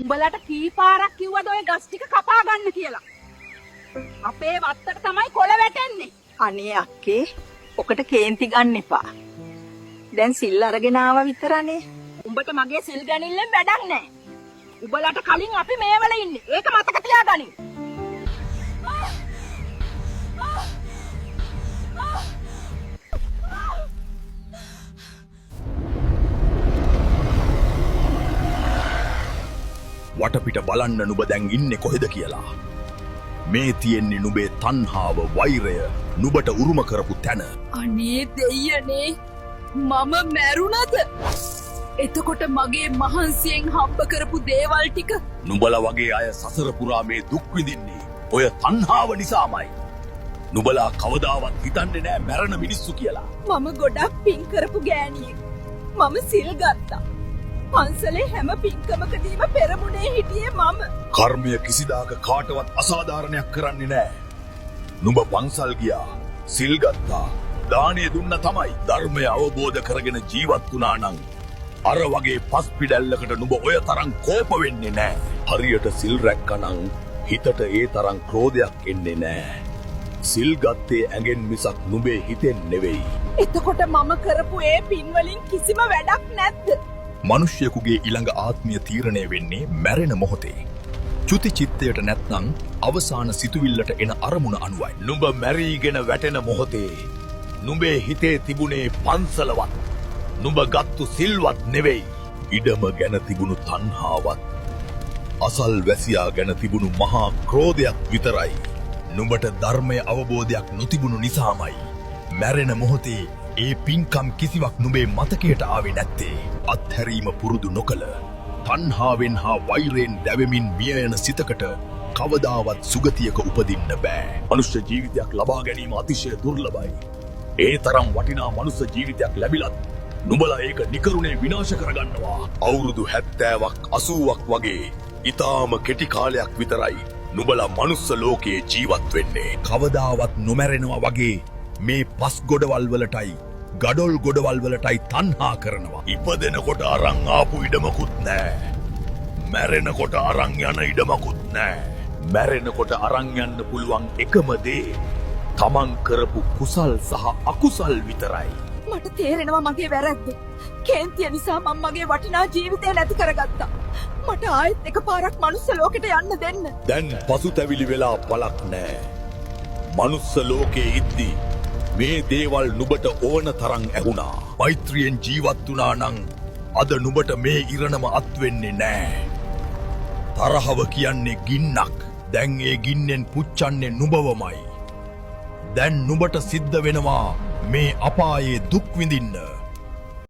උඹලට කී පාරක් කිව්වද ඔය ගස් ටික කපා ගන්න කියලා? අපේ වත්තට තමයි කොළ වැටෙන්නේ. අනේ අක්කේ ඔකට කේන්ති ගන්න එපා. දැන් සිල් අරගෙන ආවා විතරනේ. උඹට මගේ සිල් ගැනිල්ලෙන් වැඩක් නැහැ. උඹලට කලින් අපි මේවල ඉන්නේ. ඒක මතක තියාගනින්. වටපිට බලන්න නුඹ දැන් ඉන්නේ කොහෙද කියලා. මේ තියෙන්නේ නුඹේ තණ්හාව, වෛරය, නුඹට උරුම කරපු තැන. අනේ දෙයියනේ මම මැරුණද? එතකොට මගේ මහන්සියෙන් හම්බ කරපු දේවල් ටික නුඹලා වගේ අය සසර පුරා මේ දුක් විඳින්නේ ඔය තණ්හාව නිසාමයි. නුඹලා කවදාවත් හිතන්නේ නෑ මැරෙන මිනිස්සු කියලා. මම ගොඩක් පින් කරපු ගෑණියෙක්. මම සිල් ගත්තා. පන්සලේ හැම පින්කමකදීම පෙරමුණේ හිටියේ මම. කර්මය කිසිදාක කාටවත් අසාධාරණයක් කරන්නේ නෑ. නුඹ පන්සල් ගියා, සිල් ගත්තා, දානය දුන්න තමයි ධර්මය අවබෝධ කරගෙන ජීවත් වුණා නම් අර වගේ පස් පිඩැල්ලකට නුඹ ඔය තරම් කෝප වෙන්නේ නෑ. හරියට සිල් රැක්කනම් හිතට ඒ තරම් ක්‍රෝධයක් එන්නේ නෑ. සිල් ගත්තේ ඇඟෙන් මිසක් නුඹේ හිතෙන් නෙවෙයි. එතකොට මම කරපු ඒ පින්වලින් කිසිම වැඩක් නැද්ද? මනුෂ්‍යයෙකුගේ ඊළඟ ආත්මය තීරණය වෙන්නේ මැරෙන මොහොතේ. චුති චිත්තයට නැත්නම් අවසාන සිතුවිල්ලට එන අරමුණ අනුවයි. නුඹ මැරීගෙන වැටෙන මොහොතේ නුඹේ හිතේ තිබුණේ පන්සලවත්, නුඹ ගත්තු සිල්වත් නෙවෙයි. ඉඩම ගැන තිබුණු තණ්හාවත්, අසල් වැසියා ගැන තිබුණු මහා ක්‍රෝධයක් විතරයි. නුඹට ධර්මය අවබෝධයක් නොතිබුණු නිසාමයි මැරෙන මොහොතේ ඒ පින්කම් කිසිවක් නුඹේ මතකයට ආවේ නැත්තේ. අත්හැරීම පුරුදු නොකළ තණ්හාවෙන් හා වෛරයෙන් දැවෙමින් මිය යන සිතකට කවදාවත් සුගතියක උපදින්න බෑ. මනුෂ්‍ය ජීවිතයක් ලබා ගැනීම අතිශය දුර්ලභයි. ඒ තරම් වටිනා මනුෂ්‍ය ජීවිතයක් ලැබිලත් නුඹලා ඒක නිකරුණේ විනාශ කරගන්නවා. අවුරුදු 70ක් 80ක් වගේ ඊටාම කෙටි කාලයක් විතරයි නුඹලා මනුස්ස ලෝකයේ ජීවත් වෙන්නේ. කවදාවත් නොමැරෙනවා වගේ මේ පස් ගොඩවල් වලටයි ගඩොල් ගොඩවල් වලටයි තණ්හා කරනවා. ඉපදෙනකොට අරන් ආපු ඉඩමකුත් නෑ. මැරෙනකොට අරන් යන ඉඩමකුත් නෑ. මැරෙනකොට අරන් යන්න පුළුවන් එකම දේ තමන් කරපු කුසල් සහ අකුසල් විතරයි. මට තේරෙනවා මගේ වැරද්ද. කේන්තිය නිසා මම මගේ වටිනා ජීවිතය නැති කරගත්තා. මට ආයෙත් එකපාරක් මනුස්ස ලෝකෙට යන්න දෙන්න. දැන් පසුතැවිලි වෙලා පළක් නෑ. මනුස්ස ලෝකයේ ඉද්දී මේ දේවල් නුඹට ඕන තරම් ඇහුණා. මෛත්‍රියෙන් ජීවත් වුණා නම් අද නුඹට මේ ඉරණම අත් වෙන්නේ නෑ. තරහව කියන්නේ ගින්නක්. දැන් ඒ ගින්නෙන් පුච්චන්නේ නුඹවමයි. දැන් නුඹට සිද්ධ වෙනවා මේ අපායේ දුක් විඳින්න.